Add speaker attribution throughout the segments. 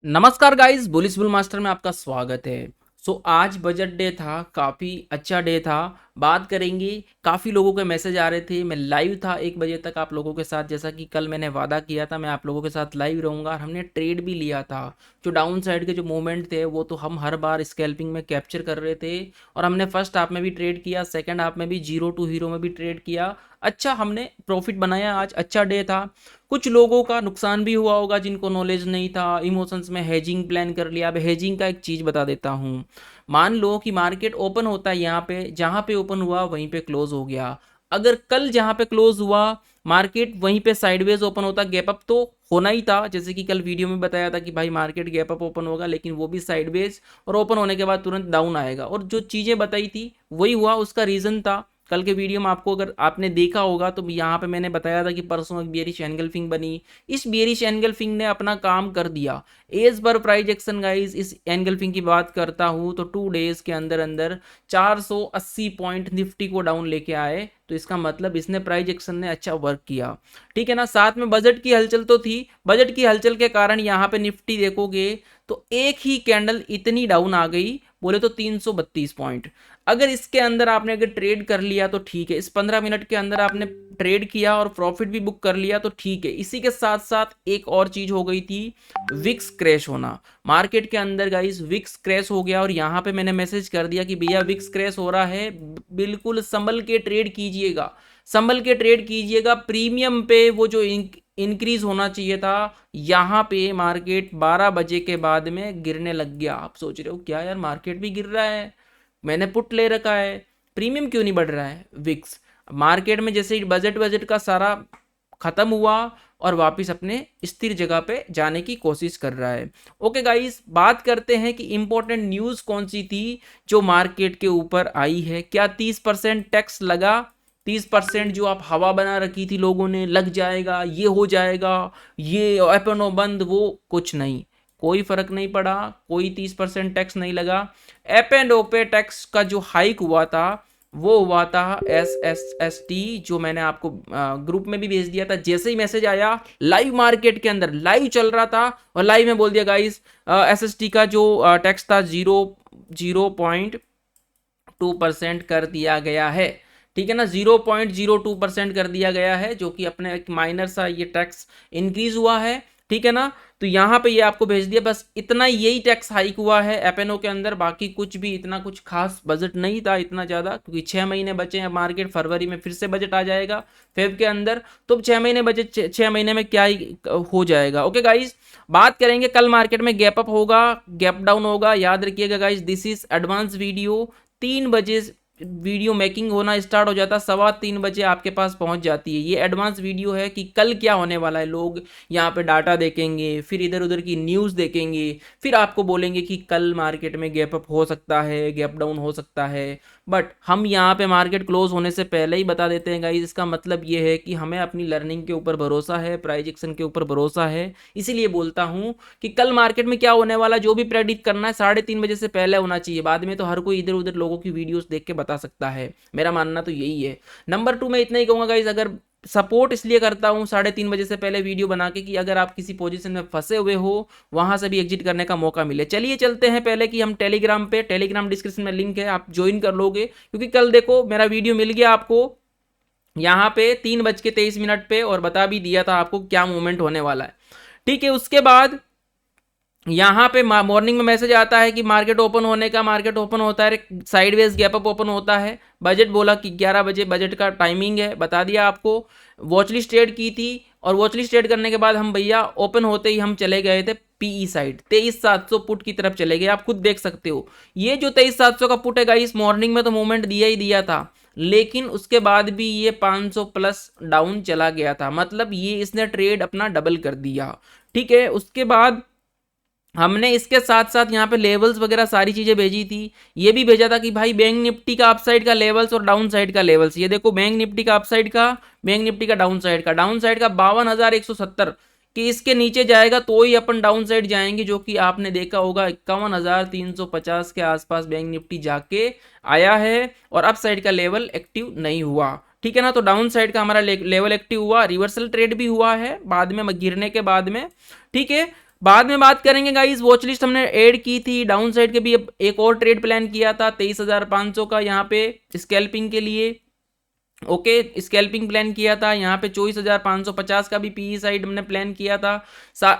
Speaker 1: नमस्कार guys, bullish bull master में आपका स्वागत है। आज बजट डे था, काफ़ी अच्छा डे था। बात करेंगे, काफ़ी लोगों के मैसेज आ रहे थे। मैं लाइव था 1 बजे तक आप लोगों के साथ, जैसा कि कल मैंने वादा किया था मैं आप लोगों के साथ लाइव रहूँगा। और हमने ट्रेड भी लिया था। जो डाउन साइड के जो मूवमेंट थे वो तो हम हर बार स्कैल्पिंग में कैप्चर कर रहे थे। और हमने फर्स्ट हाफ में भी ट्रेड किया, सेकेंड हाफ में भी जीरो टू हीरो में भी ट्रेड किया। अच्छा, हमने प्रॉफिट बनाया। आज अच्छा डे था। कुछ लोगों का नुकसान भी हुआ होगा जिनको नॉलेज नहीं था, इमोशंस में हेजिंग प्लान कर लिया। अब हेजिंग का एक चीज़ बता देता हूँ। मान लो कि मार्केट ओपन होता है, यहाँ पे जहाँ पे ओपन हुआ वहीं पे क्लोज हो गया। अगर कल जहाँ पे क्लोज हुआ मार्केट वहीं पे साइडवेज ओपन होता, गैप अप तो होना ही था। जैसे कि कल वीडियो में बताया था कि भाई मार्केट गैप अप ओपन होगा, लेकिन वो भी साइडवेज, और ओपन होने के बाद तुरंत डाउन आएगा। और जो चीज़ें बताई थी वही हुआ। उसका रीज़न था कल के वीडियो में, आपको अगर आपने देखा होगा तो यहाँ पे मैंने बताया था कि परसों एक बियरिश एनगल्फिंग बनी। इस बियरिश एनगल्फिंग ने अपना काम कर दिया। As per price action guys, इस एनगल्फिंग की बात करता हूँ तो 2 डेज के अंदर अंदर 480 पॉइंट निफ्टी को डाउन लेके आए। तो इसका मतलब इसने प्राइस एक्शन ने अच्छा वर्क किया। ठीक है ना। साथ में बजट की हलचल तो थी। बजट की हलचल के कारण यहाँ पे निफ्टी देखोगे तो एक ही कैंडल इतनी डाउन आ गई, बोले तो 332 पॉइंट। अगर इसके अंदर आपने अगर ट्रेड कर लिया तो ठीक है, इस 15 मिनट के अंदर आपने ट्रेड किया और प्रॉफिट भी बुक कर लिया तो ठीक है। इसी के साथ साथ एक और चीज हो गई थी, विक्स क्रैश होना। मार्केट के अंदर गाइस विक्स क्रैश हो गया, और यहाँ पे मैंने मैसेज कर दिया कि भैया विक्स क्रैश हो रहा है, बिल्कुल संभल के ट्रेड कीजिएगा। संभल के ट्रेड कीजिएगा। प्रीमियम पे वो जो इंक्रीज होना चाहिए था, यहाँ पे मार्केट 12 बजे के बाद में गिरने लग गया। आप सोच रहे हो क्या यार, मार्केट भी गिर रहा है, मैंने पुट ले रखा है, प्रीमियम क्यों नहीं बढ़ रहा है। विक्स मार्केट में जैसे ही बजट बजट का सारा खत्म हुआ और वापस अपने स्थिर जगह पे जाने की कोशिश कर रहा है। ओके गाइस, बात करते हैं कि इंपॉर्टेंट न्यूज़ कौन सी थी जो मार्केट के ऊपर आई है। क्या 30% टैक्स लगा? 30% जो आप हवा बना रखी थी लोगों ने, लग जाएगा, ये हो जाएगा, ये एपनो बंद, वो कुछ नहीं, कोई फर्क नहीं पड़ा। कोई 30% टैक्स नहीं लगा। एप एंड ओपे टैक्स का जो हाइक हुआ था वो हुआ था SSST, जो मैंने आपको ग्रुप में भी भेज दिया था। जैसे ही मैसेज आया लाइव मार्केट के अंदर, लाइव चल रहा था और लाइव में बोल दिया गाइस, SST का जो टैक्स था 0.02% कर दिया गया है। ठीक है ना, 0.02% कर दिया गया है, जो कि अपने एक माइनर सा ये टैक्स इंक्रीज हुआ है। ठीक है ना। तो यहाँ पे ये आपको भेज दिया, बस इतना यही टैक्स हाइक हुआ है एपेनो के अंदर। बाकी कुछ भी इतना कुछ खास बजट नहीं था इतना ज़्यादा, क्योंकि 6 महीने बचे हैं मार्केट, फरवरी में फिर से बजट आ जाएगा फेब के अंदर। तो 6 महीने बचे, 6 महीने में क्या ही हो जाएगा। ओके गाइज, बात करेंगे कल मार्केट में गैप अप होगा, गैप डाउन होगा। याद रखिएगा guys, this is advance video. 3 बजे वीडियो मेकिंग होना स्टार्ट हो जाता, 3:15 बजे आपके पास पहुंच जाती है। ये एडवांस वीडियो है कि कल क्या होने वाला है। लोग यहाँ पे डाटा देखेंगे, फिर इधर उधर की न्यूज़ देखेंगे, फिर आपको बोलेंगे कि कल मार्केट में गैप अप हो सकता है, गैप डाउन हो सकता है। बट हम यहाँ पे मार्केट क्लोज होने से पहले ही बता देते हैं गाइस। इसका मतलब ये है कि हमें अपनी लर्निंग के ऊपर भरोसा है, प्राइस एक्शन के ऊपर भरोसा है। इसीलिए बोलता हूँ कि कल मार्केट में क्या होने वाला, जो भी प्रेडिक्ट करना है 3:30 बजे से पहले होना चाहिए। बाद में तो हर कोई इधर उधर लोगों की वीडियोस देख के बता सकता है। मेरा मानना तो यही है। नंबर 2 मैं इतना ही कहूँगा गाइज, अगर सपोर्ट इसलिए करता हूँ 3:30 बजे से पहले वीडियो बना के, कि अगर आप किसी पोजीशन में फंसे हुए हो वहां से भी एग्जिट करने का मौका मिले। चलिए चलते हैं पहले कि हम टेलीग्राम पे, टेलीग्राम डिस्क्रिप्शन में लिंक है, आप ज्वाइन कर लोगे। क्योंकि कल देखो मेरा वीडियो मिल गया आपको यहाँ पे 3:23 पे, और बता भी दिया था आपको क्या मूवमेंट होने वाला है। ठीक है। उसके बाद यहाँ पे मॉर्निंग में मैसेज आता है कि मार्केट ओपन होने का, मार्केट ओपन होता है, साइडवेज गैप अप ओपन होता है। बजट बोला कि 11 बजे बजट का टाइमिंग है, बता दिया आपको। वॉचलिस्ट ट्रेड की थी, और वॉचलिस्ट ट्रेड करने के बाद हम भैया ओपन होते ही हम चले गए थे पीई साइड, 23,700 पुट की तरफ चले गए। आप खुद देख सकते हो, ये जो 23,700 का पुट है गाइस, मॉर्निंग में तो मूवमेंट दिया ही दिया था, लेकिन उसके बाद भी ये 500 प्लस डाउन चला गया था। मतलब ये इसने ट्रेड अपना डबल कर दिया। ठीक है। उसके बाद हमने इसके साथ साथ यहाँ पे लेवल्स वगैरह सारी चीजें भेजी थी। ये भी भेजा था कि भाई बैंक निफ्टी का अपसाइड का लेवल्स और डाउन साइड का लेवल्स, ये देखो बैंक निफ्टी का अपसाइड का, बैंक निफ्टी का डाउन साइड का। डाउन साइड का 52,170 कि इसके नीचे जाएगा तो ही अपन डाउन साइड जाएंगे, जो कि आपने देखा होगा 51,350 के आसपास बैंक निफ्टी जाके आया है, और अप साइड का लेवल एक्टिव नहीं हुआ। ठीक है ना। तो डाउन साइड का हमारा लेवल एक्टिव हुआ, रिवर्सल ट्रेड भी हुआ है बाद में गिरने के बाद में। ठीक है। बाद में बात करेंगे गाइस, वॉच लिस्ट हमने ऐड की थी, डाउन साइड के भी अब एक और ट्रेड प्लान किया था 23,500 का यहाँ पे स्कैल्पिंग के लिए। ओके, स्कैल्पिंग प्लान किया था यहाँ पे 24,550 का भी पीई साइड हमने प्लान किया था।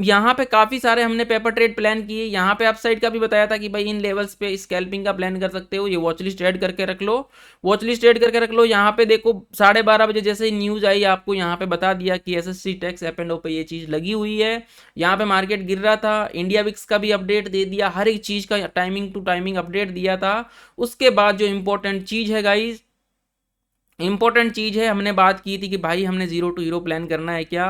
Speaker 1: यहाँ पे काफी सारे हमने पेपर ट्रेड प्लान किए। यहाँ पे अप साइड का भी बताया था कि भाई इन लेवल्स पे स्कैल्पिंग का प्लान कर सकते हो। ये वॉच लिस्ट ऐड करके रख लो, वॉच लिस्ट ऐड करके रख लो। यहाँ पे देखो 12:30 बजे जैसे न्यूज आई आपको यहाँ पे बता दिया कि एसएससी टैक्स एप एंड ओ पे ये चीज लगी हुई है। यहाँ पे मार्केट गिर रहा था, इंडिया विक्स का भी अपडेट दे दिया, हर एक चीज का टाइमिंग टू टाइमिंग अपडेट दिया था। उसके बाद जो इंपॉर्टेंट चीज है गाइज, इंपॉर्टेंट चीज है, हमने बात की थी कि भाई हमने जीरो टू हीरो प्लान करना है क्या।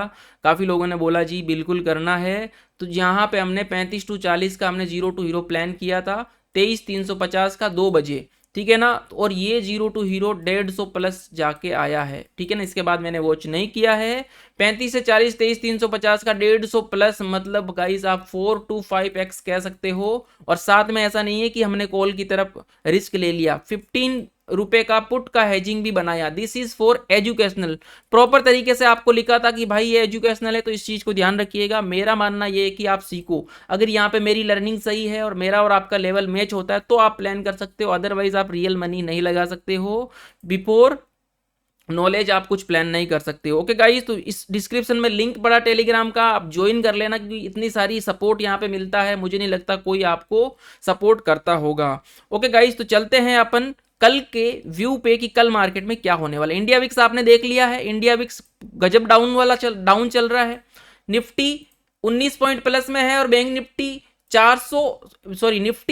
Speaker 1: काफी लोगों ने बोला जी बिल्कुल करना है। तो यहाँ पे हमने 35 to 40 का हमने जीरो टू हीरो प्लान किया था 23,350 का 2 बजे, ठीक है ना। और ये जीरो टू हीरो 150 प्लस जाके आया है, ठीक है ना। इसके बाद मैंने वॉच नहीं किया है। 35 से 40 23,350 का 150 प्लस, मतलब गाइस आप 4 to 5x कह सकते हो। और साथ में ऐसा नहीं है कि हमने कॉल की तरफ रिस्क ले लिया, 15 रुपए का पुट का हेजिंग भी बनाया। This is for educational, proper तरीके से आपको लिखा था कि भाई ये एजुकेशनल है, तो इस चीज को ध्यान रखिएगा। मेरा मानना ये है कि आप सीखो, अगर यहाँ पे मेरी लर्निंग सही है और मेरा और आपका लेवल मैच होता है तो आप प्लान कर सकते हो, अदरवाइज आप रियल मनी नहीं लगा सकते हो। बिफोर नॉलेज आप कुछ प्लान नहीं कर सकते हो। ओके गाइस, तो इस डिस्क्रिप्शन में लिंक पड़ा टेलीग्राम का, आप ज्वाइन कर लेना, क्योंकि इतनी सारी सपोर्ट यहाँ पे मिलता है, मुझे नहीं लगता कोई आपको सपोर्ट करता होगा। ओके गाइस, तो चलते हैं अपन कल के व्यू पे कि कल मार्केट में क्या होने वाला है। इंडिया विक्स आपने देख लिया है, इंडिया विक्स गजब डाउन चल रहा है। निफ्टी 19 पॉइंट प्लस में है और बैंक निफ्टी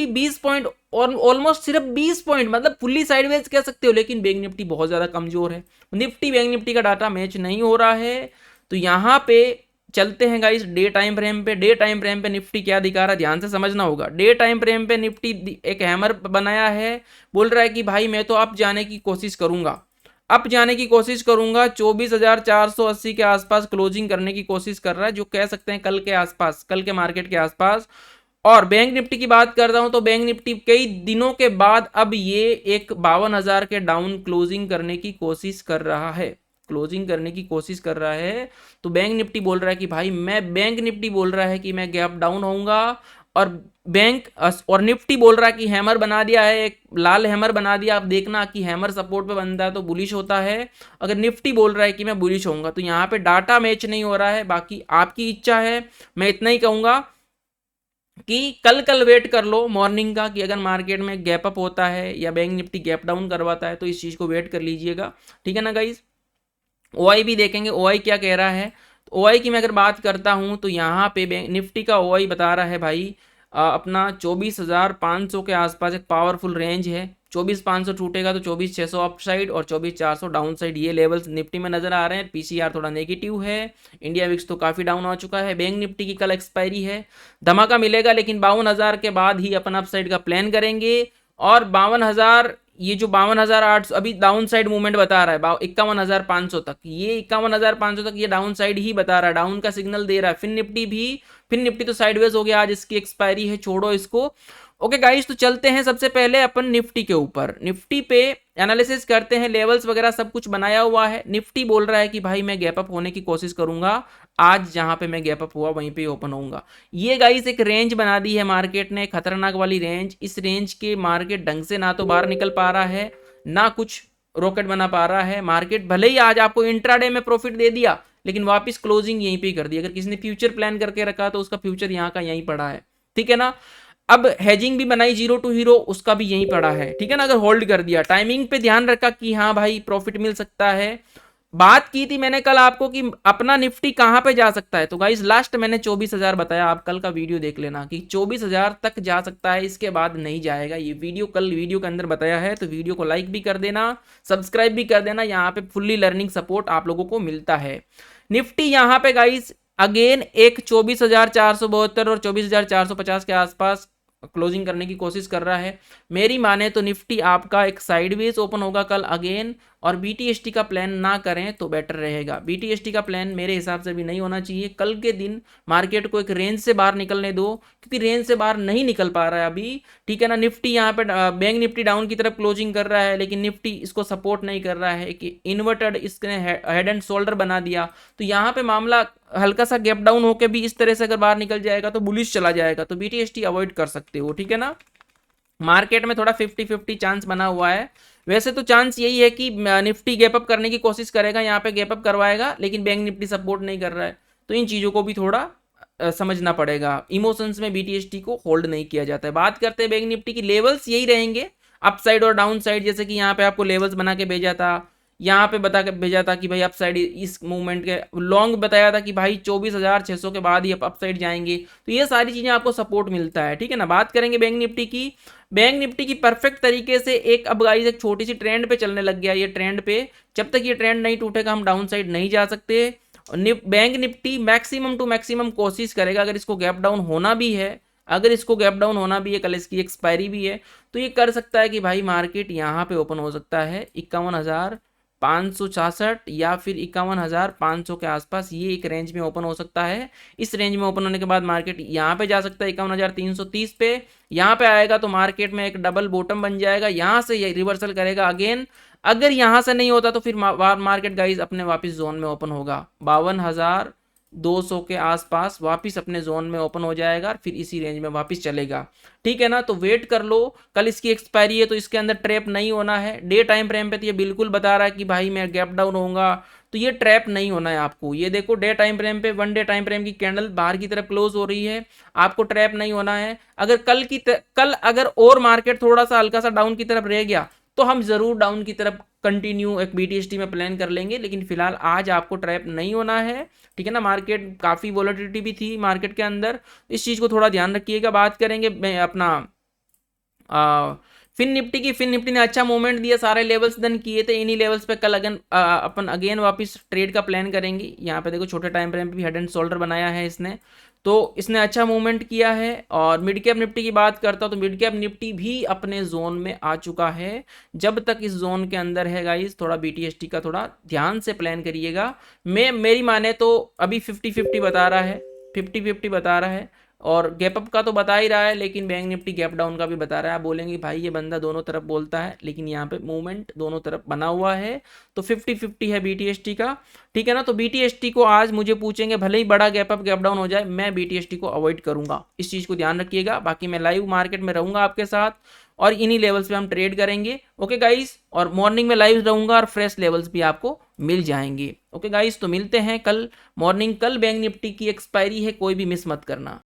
Speaker 1: 20 पॉइंट और ऑलमोस्ट सिर्फ 20 पॉइंट, मतलब फुल्ली साइडवेज कह सकते हो, लेकिन बैंक निफ्टी बहुत ज्यादा कमजोर है। निफ्टी बैंक निफ्टी का डाटा मैच नहीं हो रहा है। तो यहाँ पे चलते हैं गाइस डे टाइम फ्रेम पे। डे टाइम फ्रेम पे निफ्टी क्या दिखा रहा है, ध्यान से समझना होगा। डे टाइम फ्रेम पे निफ्टी एक हैमर बनाया है, बोल रहा है कि भाई मैं तो अप जाने की कोशिश करूंगा, अप जाने की कोशिश करूंगा। 24,480 के आसपास क्लोजिंग करने की कोशिश कर रहा है, जो कह सकते हैं कल के आसपास, कल के मार्केट के आसपास। और बैंक निफ्टी की बात करता हूं तो बैंक निफ्टी कई दिनों के बाद अब ये एक 52,000 के डाउन क्लोजिंग करने की कोशिश कर रहा है, क्लोजिंग करने की कोशिश कर रहा है। तो बैंक निफ्टी बोल रहा है कि भाई बैंक निफ्टी बोल रहा है कि मैं गैप डाउन होऊंगा। और और निफ्टी बोल रहा है कि हैमर बना दिया है, एक लाल हैमर बना दिया। आप देखना कि हैमर सपोर्ट पे बनता है तो बुलिश होता है, अगर निफ्टी बोल रहा है कि मैं बुलिश होऊंगा। तो यहाँ पे डाटा मैच नहीं हो रहा है, बाकी आपकी इच्छा है। मैं इतना ही कहूंगा कि कल वेट कर लो मॉर्निंग का, कि अगर मार्केट में गैप अप होता है या बैंक निफ्टी गैप डाउन करवाता है तो इस चीज को वेट कर लीजिएगा, ठीक है ना गाइज। ओआई भी देखेंगे, ओआई क्या कह रहा है। तो ओआई की मैं अगर बात करता हूं तो यहाँ पे बैंक निफ्टी का ओआई बता रहा है भाई अपना 24,500 के आसपास एक पावरफुल रेंज है। 24,500 टूटेगा तो 24,600 अप साइड और 24,400 डाउन साइड, ये लेवल्स निफ्टी में नजर आ रहे हैं। पीसीआर थोड़ा नेगेटिव है, इंडिया विक्स तो काफी डाउन हो चुका है। बैंक निफ्टी की कल एक्सपायरी है, धमाका मिलेगा, लेकिन 52,000 के बाद ही अपन अप साइड का प्लान करेंगे। और 52,000, ये जो 52,800 अभी डाउन साइड मूवमेंट बता रहा है 51,500 तक, ये 51,500 तक ये डाउन साइड ही बता रहा है, डाउन का सिग्नल दे रहा है। फिर निफ्टी तो साइडवेज हो गया, आज इसकी एक्सपायरी है, छोड़ो इसको। ओके गाइस, तो चलते हैं सबसे पहले अपन निफ्टी के ऊपर। निफ्टी पे एनालिसिस करते हैं, लेवल्स वगैरह सब कुछ बनाया हुआ है। निफ्टी बोल रहा है कि भाई मैं गैप अप होने की कोशिश करूंगा, आज जहां पे मैं गैप अप हुआ वहीं पे ओपन होऊंगा। ये गाइस एक रेंज बना दी है मार्केट ने, खतरनाक वाली रेंज। इस रेंज के मार्केट ढंग से ना तो बाहर निकल पा रहा है, ना कुछ रॉकेट बना पा रहा है। मार्केट भले ही आज आपको इंट्राडे में प्रॉफिट दे दिया, लेकिन वापस क्लोजिंग यहीं पे कर दी। अगर किसी ने फ्यूचर प्लान करके रखा तो उसका फ्यूचर यहाँ का यहीं पड़ा है, ठीक है ना। अब हेजिंग भी बनाई जीरो टू हीरो, उसका भी यहीं पड़ा है, ठीक है ना। अगर होल्ड कर दिया, टाइमिंग पे ध्यान रखा कि हाँ भाई प्रॉफिट मिल सकता है। बात की थी मैंने कल आपको कि अपना निफ्टी कहां पे जा सकता है, तो गाइस लास्ट मैंने 24,000 बताया, आप कल का वीडियो देख लेना कि 24,000 तक जा सकता है, इसके बाद नहीं जाएगा। ये वीडियो कल वीडियो के अंदर बताया है, तो वीडियो को लाइक भी कर देना, सब्सक्राइब भी कर देना। यहाँ पे फुल्ली लर्निंग सपोर्ट आप लोगों को मिलता है। निफ्टी यहाँ पे गाइस अगेन एक 24,472 और 24,450 के आसपास क्लोजिंग करने की कोशिश कर रहा है। मेरी माने तो निफ्टी आपका एक साइडवेज ओपन होगा कल अगेन, और बीटीएसटी का प्लान ना करें तो बेटर रहेगा। बीटीएसटी का प्लान मेरे हिसाब से भी नहीं होना चाहिए। कल के दिन मार्केट को एक रेंज से बाहर निकलने दो, क्योंकि रेंज से बाहर नहीं निकल पा रहा है अभी, ठीक है ना। निफ्टी यहाँ पे बैंक निफ्टी डाउन की तरफ क्लोजिंग कर रहा है, लेकिन निफ्टी इसको सपोर्ट नहीं कर रहा है कि इन्वर्टेड इसने हेड एंड शोल्डर बना दिया। तो यहाँ पे मामला हल्का सा गैप डाउन होकर भी इस तरह से अगर बाहर निकल जाएगा तो बुलिश चला जाएगा, तो BTST अवॉइड कर सकते हो, ठीक है ना। मार्केट में थोड़ा 50-50 चांस बना हुआ है। वैसे तो चांस यही है कि निफ्टी गैप अप करने की कोशिश करेगा, यहाँ पे गैप अप करवाएगा, लेकिन बैंक निफ्टी सपोर्ट नहीं कर रहा है, तो इन चीज़ों को भी थोड़ा समझना पड़ेगा। इमोशंस में BTST को होल्ड नहीं किया जाता है। बात करते हैं बैंक निफ्टी की, लेवल्स यही रहेंगे अप साइड और डाउन साइड, जैसे कि यहाँ पे आपको लेवल्स बना के भेजा था, यहाँ पे बता के भेजा था कि भाई अप साइड इस मूवमेंट के लॉन्ग बताया था कि भाई 24,600 के बाद ही अप साइड जाएंगे, तो ये सारी चीज़ें आपको सपोर्ट मिलता है, ठीक है ना। बात करेंगे बैंक निफ्टी की, बैंक निफ्टी की परफेक्ट तरीके से एक अब गाइस एक छोटी सी ट्रेंड पे चलने लग गया, ये ट्रेंड पे जब तक ये ट्रेंड नहीं टूटेगा हम डाउन साइड नहीं जा सकते। Bank Nifty maximum to maximum कोशिश करेगा, अगर इसको गैप डाउन होना भी है, अगर इसको गैप डाउन होना भी है, कल इसकी एक्सपायरी भी है, तो ये कर सकता है कि भाई मार्केट यहाँ पे ओपन हो सकता है 51,566 या फिर 51,500 के आसपास, ये एक रेंज में ओपन हो सकता है। इस रेंज में ओपन होने के बाद मार्केट यहाँ पे जा सकता है 51,330 पे, यहाँ पे आएगा तो मार्केट में एक डबल बॉटम बन जाएगा, यहाँ से ये रिवर्सल करेगा अगेन। अगर यहाँ से नहीं होता तो फिर मार्केट गाइस अपने वापस जोन में ओपन होगा 52,200 के आसपास, वापस अपने जोन में ओपन हो जाएगा, फिर इसी रेंज में वापस चलेगा, ठीक है ना। तो वेट कर लो, कल इसकी एक्सपायरी है तो इसके अंदर ट्रैप नहीं होना है। डे टाइम फ्रेम पे तो ये बिल्कुल बता रहा है कि भाई मैं गैप डाउन होऊंगा, तो ये ट्रैप नहीं होना है आपको। ये देखो डे टाइम फ्रेम पे, 1 डे टाइम फ्रेम की कैंडल बाहर की तरफ क्लोज हो रही है, आपको ट्रैप नहीं होना है। अगर कल अगर और मार्केट थोड़ा सा हल्का सा डाउन की तरफ रह गया तो हम जरूर डाउन की तरफ कंटिन्यू एक BTST में प्लान कर लेंगे, लेकिन फिलहाल आज आपको ट्रैप नहीं होना है, ठीक है ना। मार्केट काफ़ी वॉलेटिलिटी भी थी मार्केट के अंदर, इस चीज़ को थोड़ा ध्यान रखिएगा। बात करेंगे अपना फिन निफ्टी की, फिन निफ्टी ने अच्छा मूवमेंट दिया, सारे लेवल्स डन किए थे, इन्हीं लेवल्स पे कल अपन अगेन वापस ट्रेड का प्लान करेंगे। यहाँ पे देखो छोटे टाइम फ्रेम पे भी हेड एंड शोल्डर बनाया है इसने, तो इसने अच्छा मूवमेंट किया है। और मिड कैप निफ्टी की बात करता हूँ तो मिड कैप निफ्टी भी अपने जोन में आ चुका है। जब तक इस जोन के अंदर है गाइस, थोड़ा BTST का थोड़ा ध्यान से प्लान करिएगा। मेरी माने तो अभी 50-50 बता रहा है, 50-50 बता रहा है, और गैप अप का तो बता ही रहा है, लेकिन बैंक निफ्टी गैप डाउन का भी बता रहा है। आप बोलेंगे भाई ये बंदा दोनों तरफ बोलता है, लेकिन यहाँ पे मूवमेंट दोनों तरफ बना हुआ है, तो 50-50 है BTST का, ठीक है ना। तो BTST को आज मुझे पूछेंगे, भले ही बड़ा गैप अप गैप डाउन हो जाए, मैं BTST को अवॉइड करूंगा, इस चीज़ को ध्यान रखिएगा। बाकी मैं लाइव मार्केट में रहूंगा आपके साथ, और इन्हीं लेवल्स पे हम ट्रेड करेंगे, ओके गाइस। और मॉर्निंग में लाइव रहूंगा और फ्रेश लेवल्स भी आपको मिल जाएंगे, ओके गाइस। तो मिलते हैं कल मॉर्निंग, कल बैंक निफ्टी की एक्सपायरी है, कोई भी मिस मत करना।